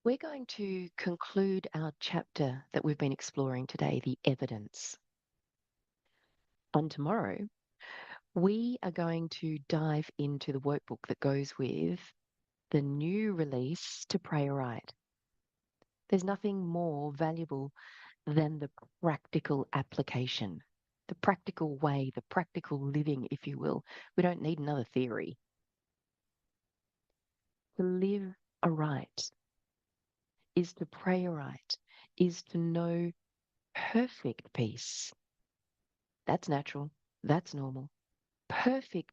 We're going to conclude our chapter that we've been exploring today, the evidence. On tomorrow, we are going to dive into the workbook that goes with the new release to Pray Right. There's nothing more valuable than the practical application, the practical way, the practical living, if you will. We don't need another theory. To live aright is to pray aright, is to know perfect peace. That's natural. That's normal. Perfect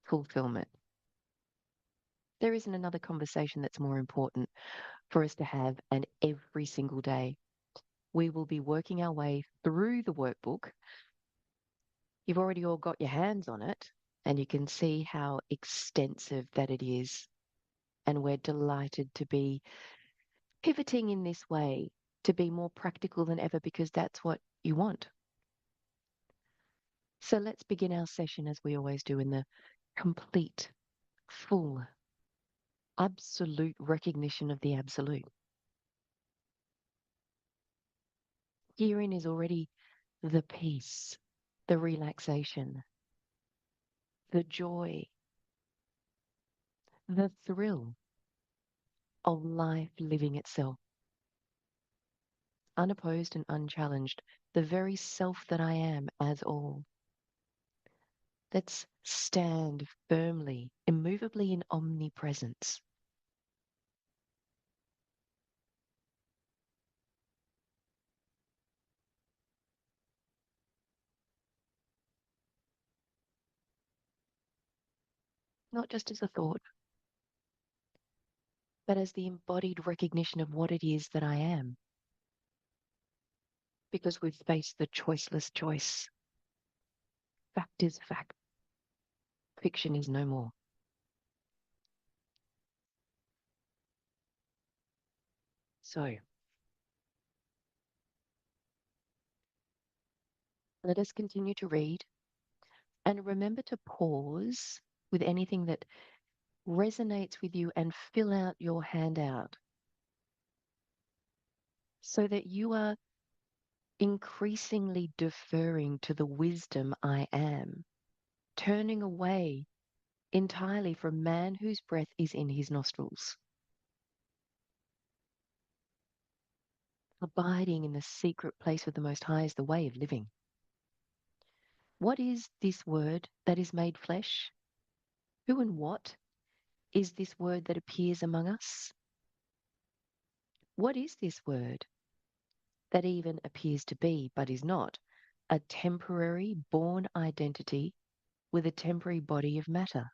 fulfillment. There isn't another conversation that's more important for us to have, and every single day we will be working our way through the workbook. You've already all got your hands on it, and you can see how extensive that it is. And we're delighted to be pivoting in this way to be more practical than ever because that's what you want. So let's begin our session as we always do in the complete, full, absolute recognition of the absolute. Herein is already the peace, the relaxation, the joy, the thrill of life living itself, unopposed and unchallenged, the very self that I am as all. Let's stand firmly, immovably in omnipresence. Not just as a thought, but as the embodied recognition of what it is that I am, because we've faced the choiceless choice. Fact is fact. Fiction is no more. So let us continue to read and remember to pause with anything that resonates with you and fill out your handout so that you are increasingly deferring to the wisdom I am, turning away entirely from man whose breath is in his nostrils, abiding in the secret place of the Most High is the way of living. What is this word that is made flesh? Who and what is this word that appears among us? What is this word that even appears to be, but is not, a temporary born identity with a temporary body of matter?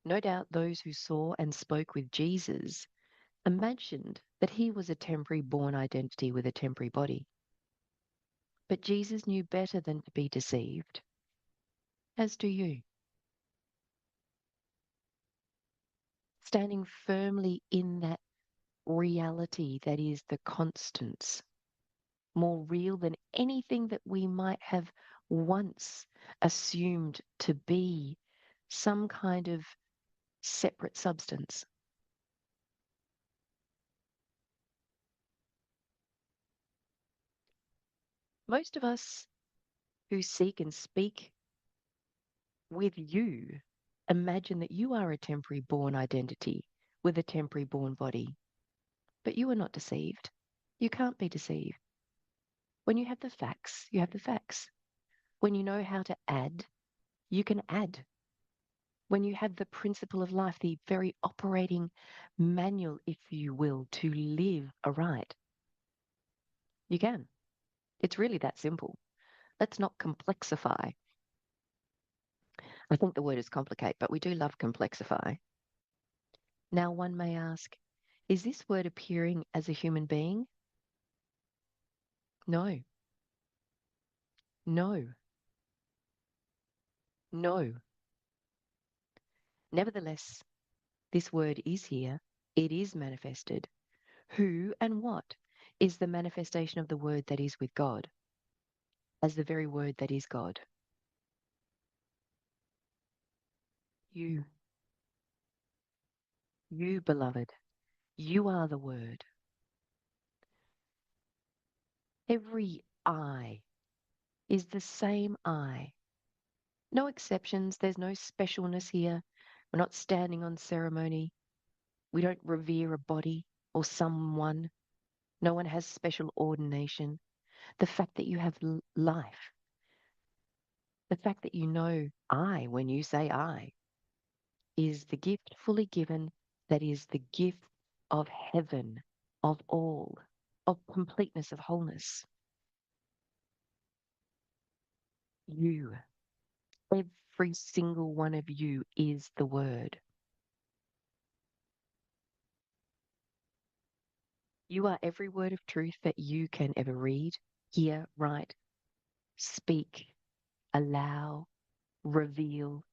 No doubt those who saw and spoke with Jesus imagined that he was a temporary born identity with a temporary body. But Jesus knew better than to be deceived, as do you. Standing firmly in that reality that is the constants, more real than anything that we might have once assumed to be some kind of separate substance. Most of us who seek and speak with you imagine that you are a temporary born identity with a temporary born body, but you are not deceived. You can't be deceived. When you have the facts, you have the facts. When you know how to add, you can add. When you have the principle of life, the very operating manual, if you will, to live aright, you can. It's really that simple. Let's not complexify. I think the word is complicate, but we do love complexify. Now, one may ask, is this word appearing as a human being? No, no, no. Nevertheless, this word is here. It is manifested. Who and what is the manifestation of the word that is with God, as the very word that is God? You. You, beloved, you are the word. Every I is the same I. No exceptions. There's no specialness here. We're not standing on ceremony. We don't revere a body or someone. No one has special ordination. The fact that you have life, the fact that you know I when you say I, is the gift fully given that is the gift of heaven, of all, of completeness, of wholeness. You, every single one of you is the word. You are every word of truth that you can ever read, hear, write, speak, allow, reveal.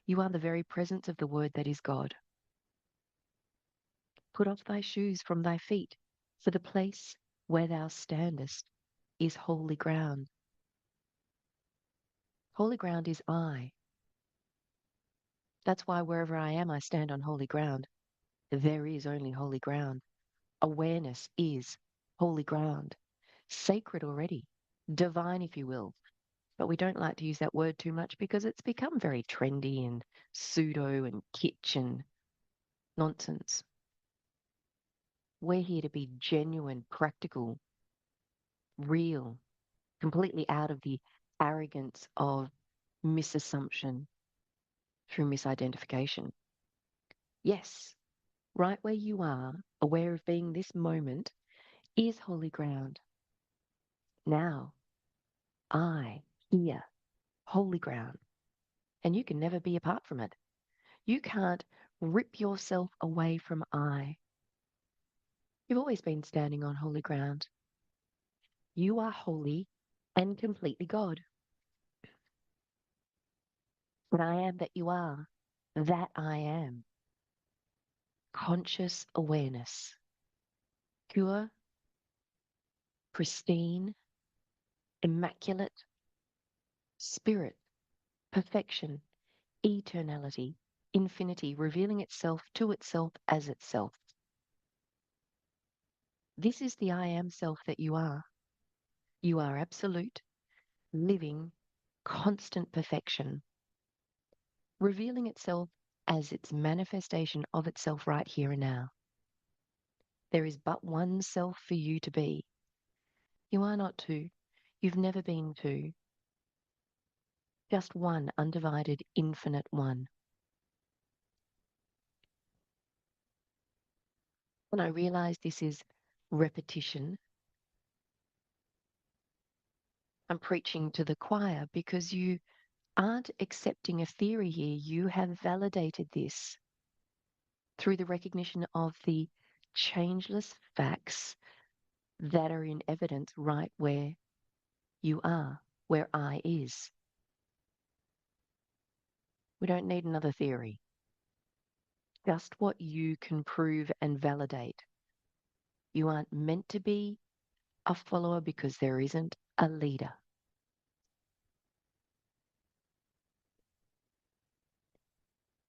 You are the very presence of the word that is God. Put off thy shoes from thy feet, for the place where thou standest is holy ground. Holy ground is I. That's why wherever I am, I stand on holy ground. There is only holy ground. Awareness is holy ground. Sacred already. Divine, if you will. But we don't like to use that word too much because it's become very trendy and pseudo and kitsch and nonsense. We're here to be genuine, practical, real, completely out of the arrogance of misassumption through misidentification. Yes, right where you are, aware of being this moment, is holy ground. Now, I, here, holy ground. And you can never be apart from it. You can't rip yourself away from I. You've always been standing on holy ground. You are holy and completely God. But I am that you are. That I am. Conscious awareness. Pure, pristine, immaculate, spirit, perfection, eternality, infinity, revealing itself to itself as itself. This is the I am self that you are. You are absolute, living, constant perfection, revealing itself as its manifestation of itself right here and now. There is but one self for you to be. You are not two. You've never been two. Just one undivided, infinite one. When I realize this is repetition, I'm preaching to the choir because you aren't accepting a theory here. You have validated this through the recognition of the changeless facts that are in evidence right where you are, where I is. We don't need another theory. Just what you can prove and validate. You aren't meant to be a follower because there isn't a leader.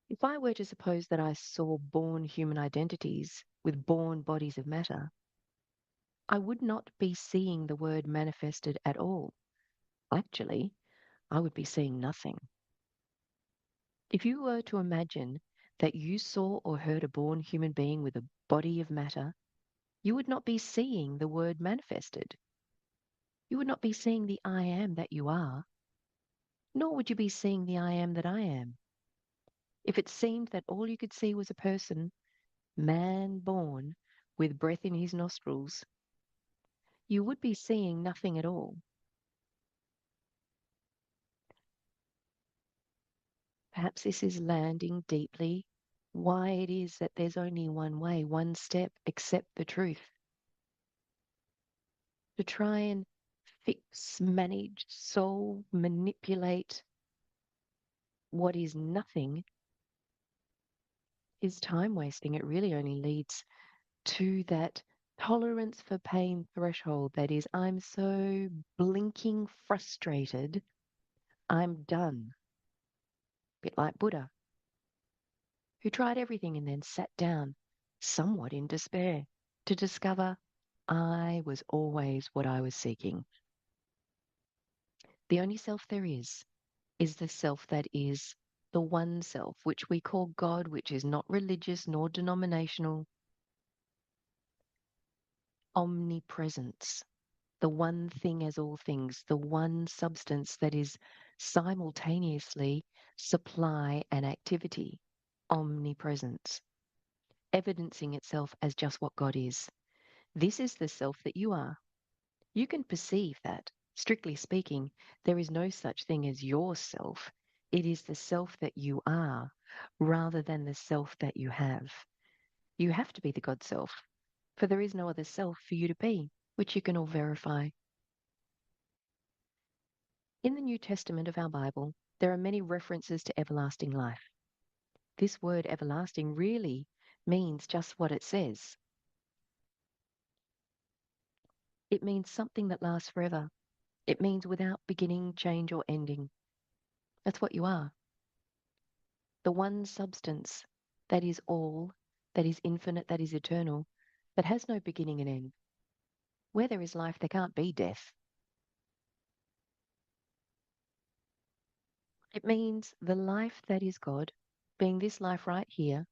If I were to suppose that I saw born human identities with born bodies of matter, I would not be seeing the word manifested at all. Actually, I would be seeing nothing. If you were to imagine that you saw or heard a born human being with a body of matter, you would not be seeing the word manifested. You would not be seeing the I am that you are, nor would you be seeing the I am that I am. If it seemed that all you could see was a person, man born, with breath in his nostrils, you would be seeing nothing at all. Perhaps this is landing deeply why it is that there's only one way, one step, accept the truth. To try and fix, manage, solve, manipulate what is nothing is time wasting. It really only leads to that tolerance for pain threshold that is, I'm so blinking frustrated, I'm done. A bit like Buddha, who tried everything and then sat down, somewhat in despair, to discover I was always what I was seeking. The only self there is the self that is the one self, which we call God, which is not religious nor denominational, omnipresence, the one thing as all things, the one substance that is simultaneously supply and activity, omnipresence, evidencing itself as just what God is. This is the self that you are. You can perceive that, strictly speaking, there is no such thing as yourself. It is the self that you are, rather than the self that you have. You have to be the God self, for there is no other self for you to be, which you can all verify. In the New Testament of our Bible, there are many references to everlasting life. This word everlasting really means just what it says. It means something that lasts forever. It means without beginning, change, or ending. That's what you are. The one substance that is all, that is infinite, that is eternal, that has no beginning and end. Where there is life, there can't be death. It means the life that is God, being this life right here,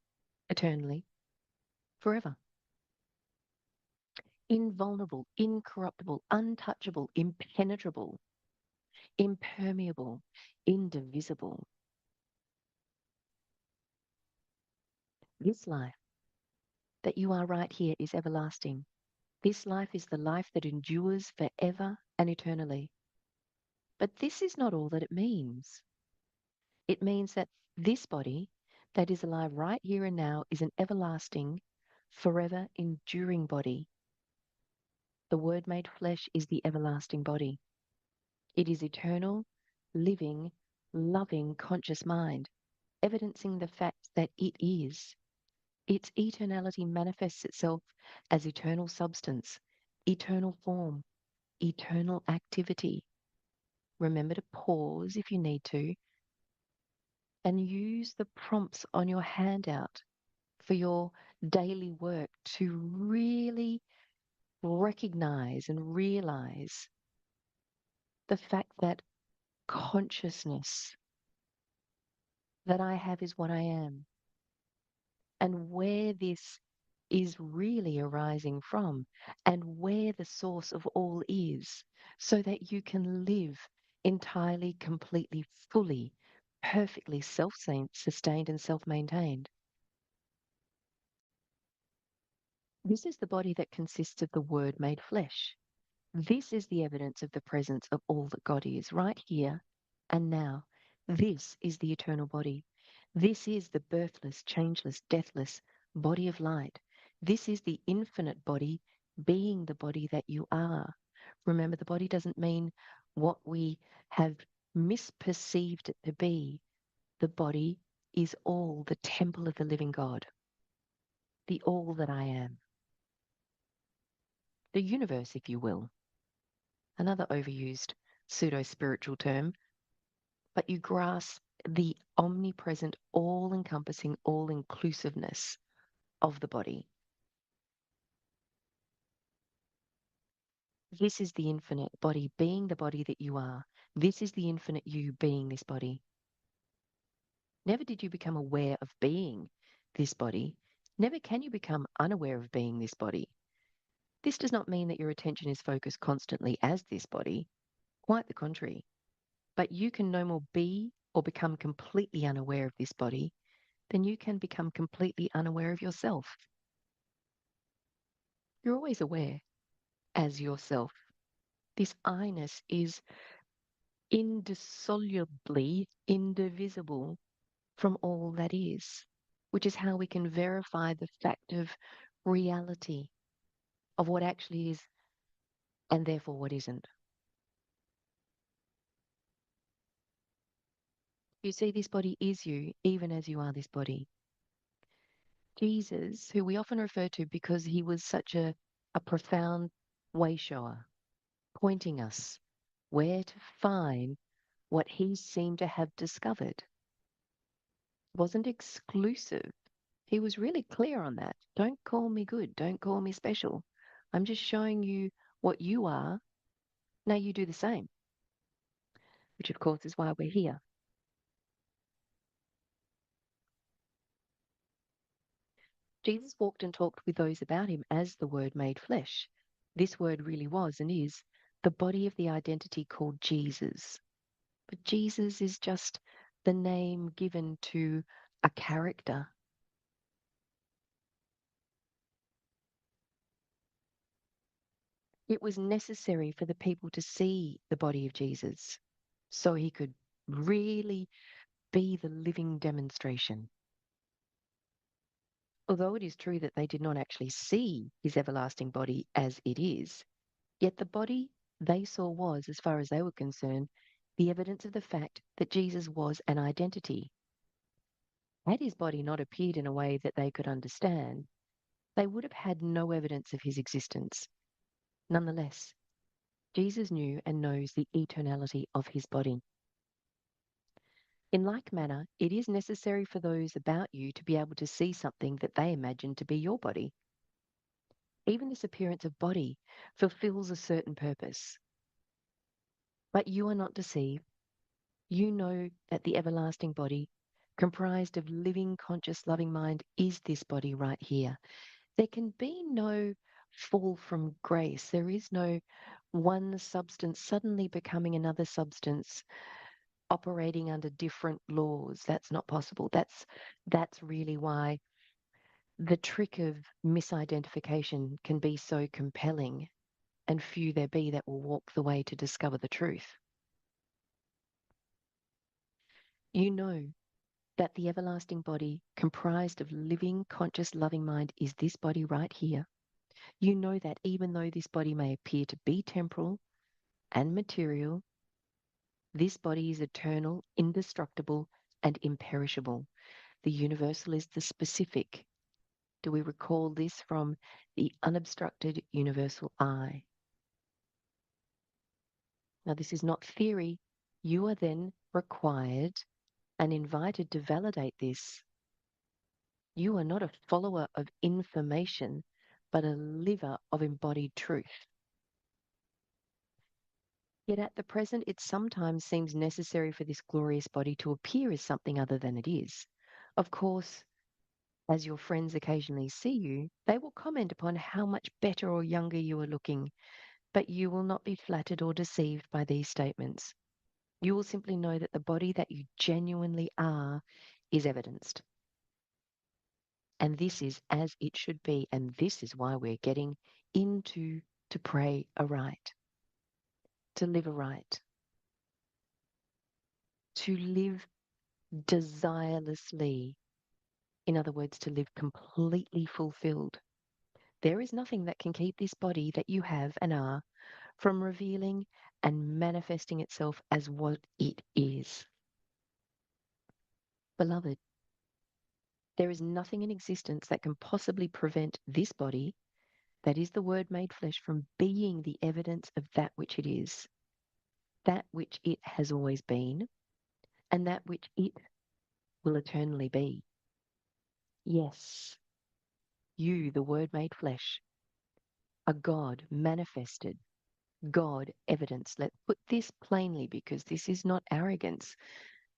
eternally, forever. Invulnerable, incorruptible, untouchable, impenetrable, impermeable, indivisible. This life that you are right here is everlasting. This life is the life that endures forever and eternally. But this is not all that it means. It means that this body that is alive right here and now is an everlasting, forever enduring body. The Word made flesh is the everlasting body. It is eternal, living, loving, conscious mind, evidencing the fact that it is. Its eternality manifests itself as eternal substance, eternal form, eternal activity. Remember to pause if you need to and use the prompts on your handout for your daily work to really recognize and realize the fact that consciousness that I have is what I am, and where this is really arising from, and where the source of all is, so that you can live entirely, completely, fully, perfectly self-sustained and self-maintained. This is the body that consists of the Word made flesh. This is the evidence of the presence of all that God is right here and now. This is the eternal body. This is the birthless, changeless, deathless body of light. This is the infinite body, being the body that you are. Remember, the body doesn't mean what we have misperceived it to be. The body is all the temple of the living God, the all that I am, the universe, if you will. Another overused pseudo-spiritual term, but you grasp the omnipresent, all-encompassing, all-inclusiveness of the body. This is the infinite body being the body that you are. This is the infinite you being this body. Never did you become aware of being this body. Never can you become unaware of being this body. This does not mean that your attention is focused constantly as this body. Quite the contrary. But you can no more be or become completely unaware of this body than you can become completely unaware of yourself. You're always aware as yourself. This I-ness is indissolubly indivisible from all that is, which is how we can verify the fact of reality, of what actually is and therefore what isn't. You see, this body is you, even as you are this body. Jesus, who we often refer to because he was such a profound way shower, pointing us where to find what he seemed to have discovered, wasn't exclusive He was really clear on that. Don't call me good. Don't call me special. I'm just showing you what you are. Now you do the same, which of course is why we're here. Jesus walked and talked with those about him as the Word made flesh. This Word really was and is the body of the identity called Jesus. But Jesus is just the name given to a character. It was necessary for the people to see the body of Jesus so he could really be the living demonstration. Although it is true that they did not actually see his everlasting body as it is, yet the body they saw was, as far as they were concerned, the evidence of the fact that Jesus was an identity. Had his body not appeared in a way that they could understand, they would have had no evidence of his existence. Nonetheless, Jesus knew and knows the eternality of his body. In like manner, it is necessary for those about you to be able to see something that they imagine to be your body. Even this appearance of body fulfills a certain purpose. But you are not deceived. You know that the everlasting body, comprised of living, conscious, loving mind, is this body right here. There can be no fall from grace. There is no one substance suddenly becoming another substance operating under different laws. That's not possible. That's really why the trick of misidentification can be so compelling, and few there be that will walk the way to discover the truth. You know that the everlasting body, comprised of living, conscious, loving mind, is this body right here. You know that even though this body may appear to be temporal and material, this body is eternal, indestructible, and imperishable. The universal is the specific. Do we recall this from the unobstructed universal eye? Now, this is not theory. You are then required and invited to validate this. You are not a follower of information, but a liver of embodied truth. Yet at the present, it sometimes seems necessary for this glorious body to appear as something other than it is. Of course, as your friends occasionally see you, they will comment upon how much better or younger you are looking, but you will not be flattered or deceived by these statements. You will simply know that the body that you genuinely are is evidenced. And this is as it should be, and this is why we're getting into to pray aright, to live aright, to live desirelessly. In other words, to live completely fulfilled. There is nothing that can keep this body that you have and are from revealing and manifesting itself as what it is. Beloved, there is nothing in existence that can possibly prevent this body, that is the Word made flesh, from being the evidence of that which it is, that which it has always been, and that which it will eternally be. Yes, you, the Word made flesh, a God manifested, God evidence. Let's put this plainly, because this is not arrogance.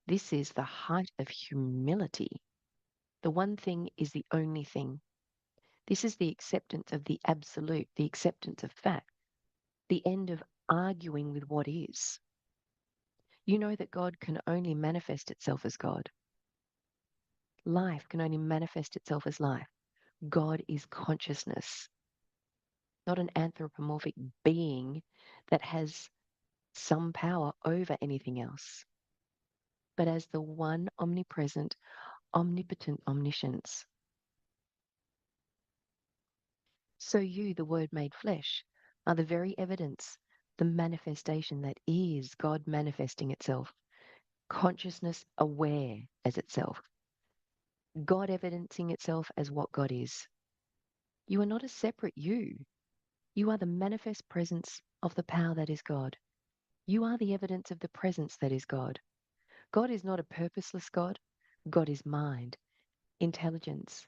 This is the height of humility. The one thing is the only thing. This is the acceptance of the absolute, the acceptance of fact, the end of arguing with what is. You know that God can only manifest itself as God. Life can only manifest itself as life. God is consciousness, not an anthropomorphic being that has some power over anything else, but as the one omnipresent, omnipotent omniscience. So you, the Word made flesh, are the very evidence, the manifestation that is God manifesting itself, consciousness aware as itself, God evidencing itself as what God is. You are not a separate you. You are the manifest presence of the power that is God. You are the evidence of the presence that is God. God is not a purposeless God. God is mind, intelligence,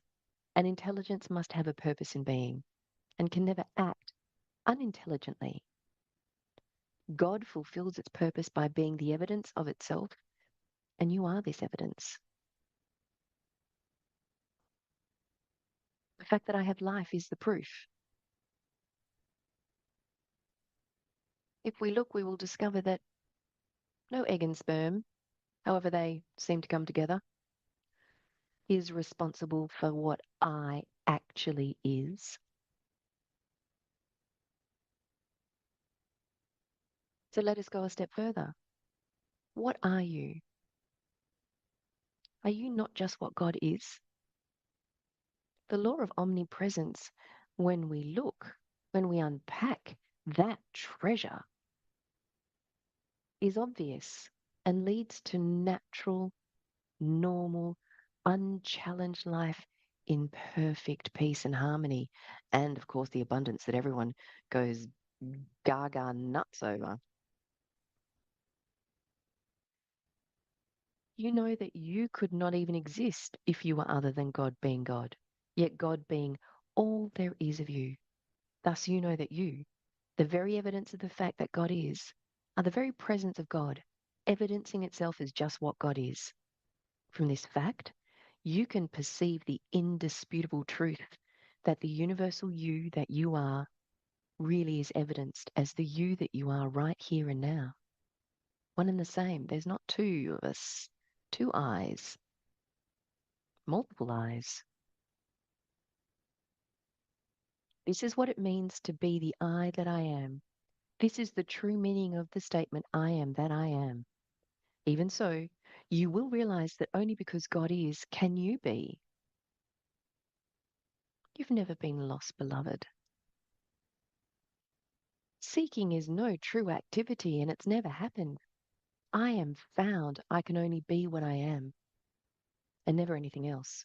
And intelligence must have a purpose in being and can never act unintelligently. God fulfills its purpose by being the evidence of itself, and you are this evidence. The fact that I have life is the proof. If we look, we will discover that no egg and sperm, however they seem to come together, is responsible for what I actually is. So let us go a step further. What are you? Are you not just what God is? The law of omnipresence, when we look, when we unpack that treasure, is obvious and leads to natural, normal, unchallenged life in perfect peace and harmony. And of course, the abundance that everyone goes gaga nuts over. You know that you could not even exist if you were other than God being God, yet God being all there is of you. Thus, you know that you, the very evidence of the fact that God is, are the very presence of God, evidencing itself as just what God is. From this fact, you can perceive the indisputable truth that the universal you that you are really is evidenced as the you that you are right here and now. One and the same. There's not two of us, two eyes, multiple eyes. This is what it means to be the I that I am. This is the true meaning of the statement, I am that I am. Even so, you will realize that only because God is can you be. You've never been lost, beloved. Seeking is no true activity and it's never happened. I am found. I can only be what I am and never anything else.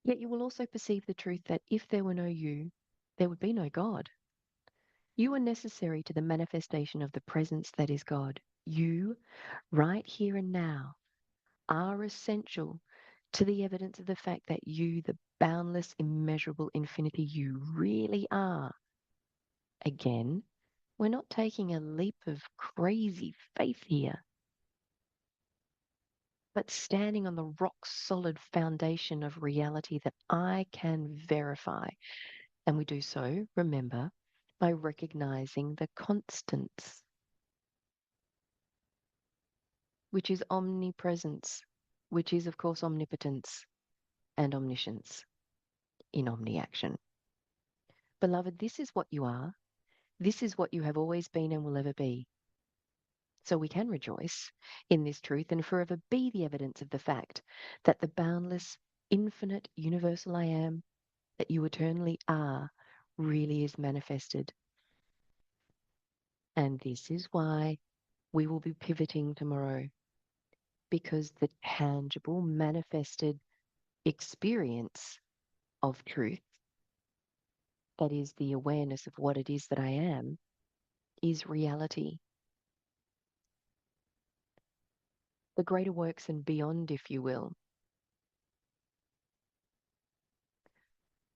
Yet you will also perceive the truth that if there were no you, there would be no God. You are necessary to the manifestation of the presence that is God. You, right here and now, are essential to the evidence of the fact that you, the boundless, immeasurable infinity you really are. Again, we're not taking a leap of crazy faith here, but standing on the rock solid foundation of reality that I can verify. And we do so, remember, by recognizing the constants, which is omnipresence, which is, of course, omnipotence and omniscience in omni-action. Beloved, this is what you are. This is what you have always been and will ever be. So we can rejoice in this truth and forever be the evidence of the fact that the boundless, infinite, universal I am that you eternally are really is manifested. And this is why we will be pivoting tomorrow, because the tangible, manifested experience of truth, that is the awareness of what it is that I am, is reality. The greater works and beyond, if you will.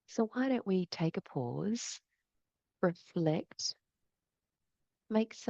So why don't we take a pause, reflect, make some